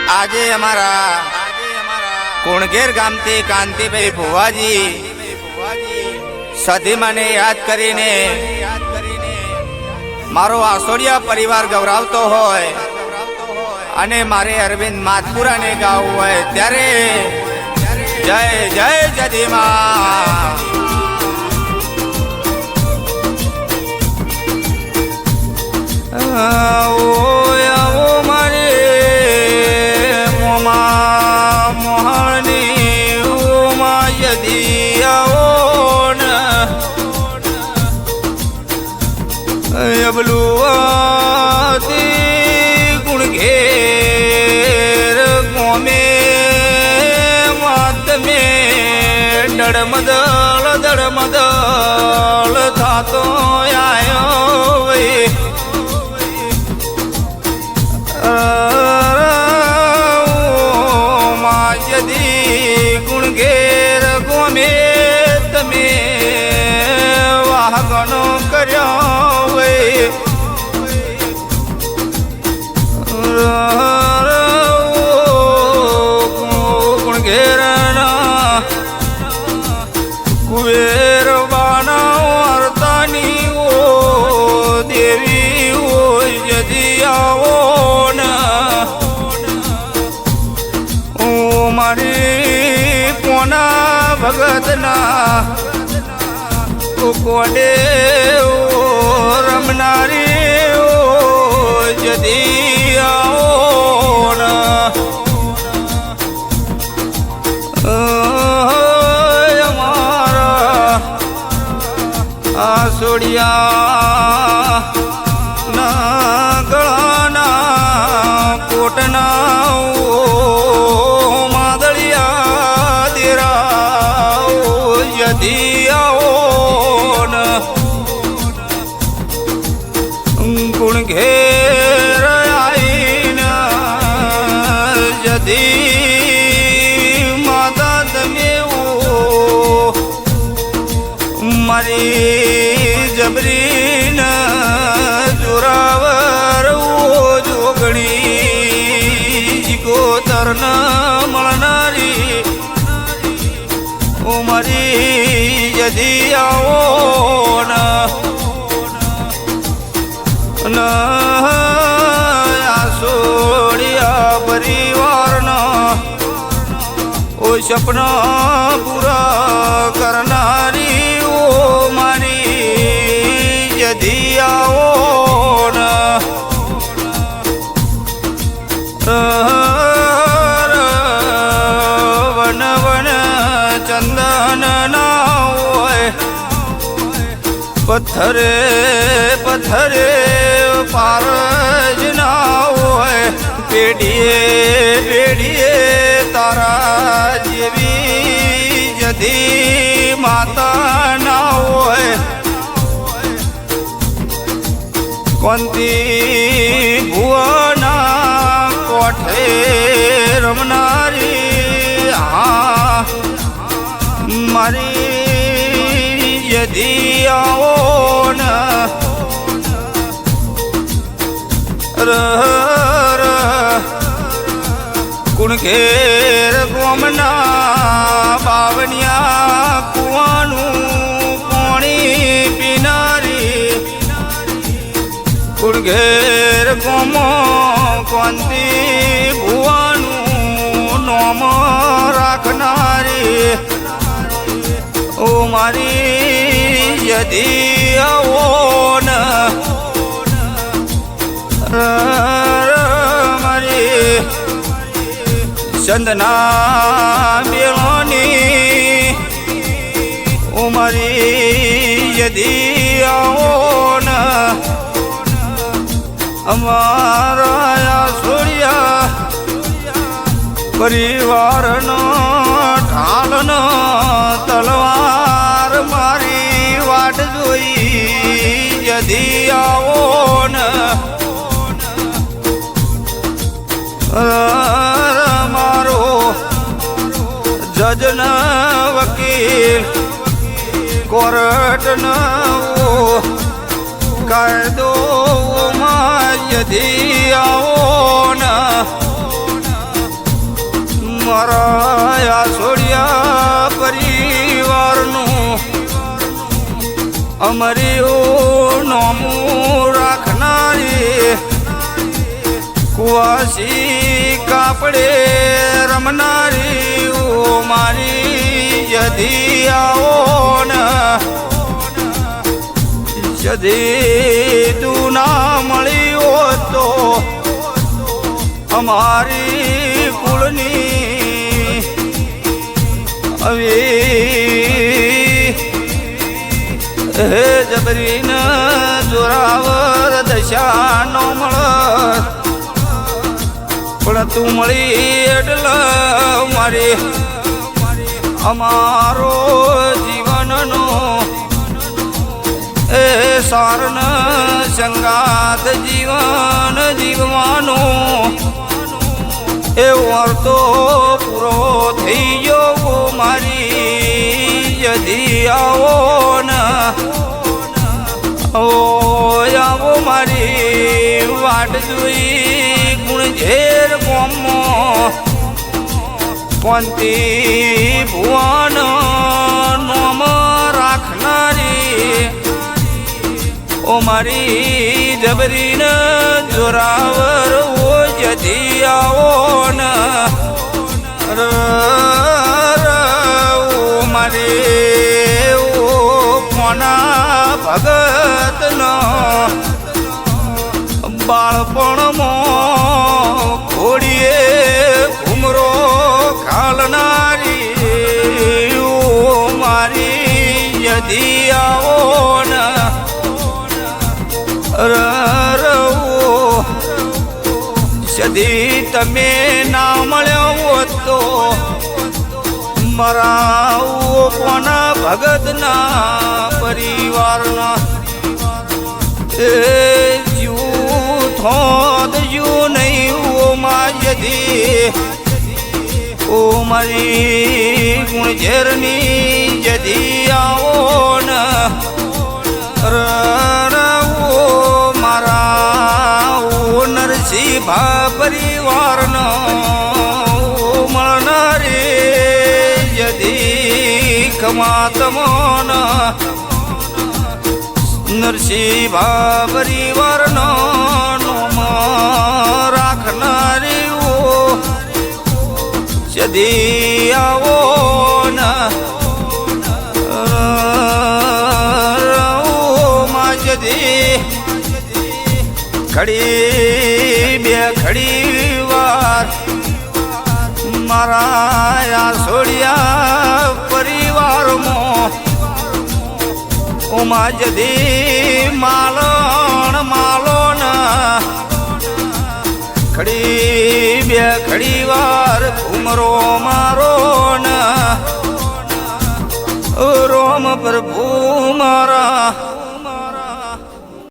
આજે અમારા કુણગેર ગામથી કાંતિભાઈ ભુવાજી સધીમાને યાદ કરીને મારો આસોડિયા પરિવાર ગૌરવતો હોય અને મારે અરવિંદ માતપુરાને ગાવું હોય ત્યારે જય જય સધીમા. અબલુઆતી ગુણઘેર ગોમે માતમે દડમદળ થાતો આયો વઈ માયદી ગુણઘેર ગોમે તમે વાહગનો કર્યો ગુણઘેરના કુવેર વારતાની ઓ દેવી હોય જદી આવો ને ઓ મારી પોના ભગતના કોડે રમનારી જદી આવો અમારા આસોડિયા ના ગળાના કોટના માદળિયા દેરા જદી આવો ગુણઘેર આઈને જદી માતા તમે મારી જબરીન જોરાવર જોગણી ગોતરન મળનારી મારી જદી આવો આસોડિયા પરિવારના ઓ સપના પૂરા કરનારી ઓ મારી જદી આવો વન વન ચંદન ના હોય પથ્થરે પથ્થરે પારજ ના હોય પેઢીએ પેઢીએ તારા જેવી જદી માતા ના હોય કોંતી ભુવના કોઠે રમનારી હા મારી જદી આવો ને કુણઘેર ગોમના બાવનિયા કુવાનું પાણી પીનારી કુણઘેર ગોમો કોંતી ભુવાનું નોમ રાખનારી ઓ મારી જદી આવો ને મારી ચંદના બેળોની ઓ મારી જદી આવો ને અમારા આસોડિયા પરિવારનો ઢાલનો તલવાર મારી વાટ જોઈ જદી આવો ને મારો જજ ન વકીલ કોર્ટ ન કાયદો માં યદી આવો ન મારા છોડ્યા પરિવારનું અમારી નોમું રાખનારી કુવાસી કાપડે રમનારી મારી યદી આવો ને યદી તું ના મળી હોત તો અમારી કુળની હવે હે જબરીન જોરાવર દશા નો મળત પણ તું મળી એટલે મારી અમારો જીવનનો એ સારન સંગાત જીવન જીવવાનું એ વર્તો પૂરો થઈ ગયો મારી યદી આવો ને આવો મારી વાટ જોઈ ગુણ ઝેર ગોમો કોંતી ભુવન નોમ રાખનારી ઓ મારી જબરીન જોરાવર ઓ જદી આવો ને ઓ મારી ઓ કોના ભગતનો બાળપણમાં ઘોડીએ ઘુમરો ખાલનારી મારી યદી આવો ને સદી તમે ના મળ્યો હોત તો મારા કોના ભગતના પરિવારના જીવ થોદ જીવ નહીં ઓ માં યદી ઓ મારી ગુણ ઝેરની યદી આવો ને મારા નરસિંહ ભા પરિવારનો મળનારી યદી ખમાતમોન નરસિંહ ભા પરિવારનો નોમ રાખનારી યદી આવો ને ખડી બે ખડી વાર મારા છોડ્યા પરિવારમાં ઓમાં જદી માલણ માલોન ખડી બે ખડી વાર ઘુમરો મારો ને રોમ પ્રભુ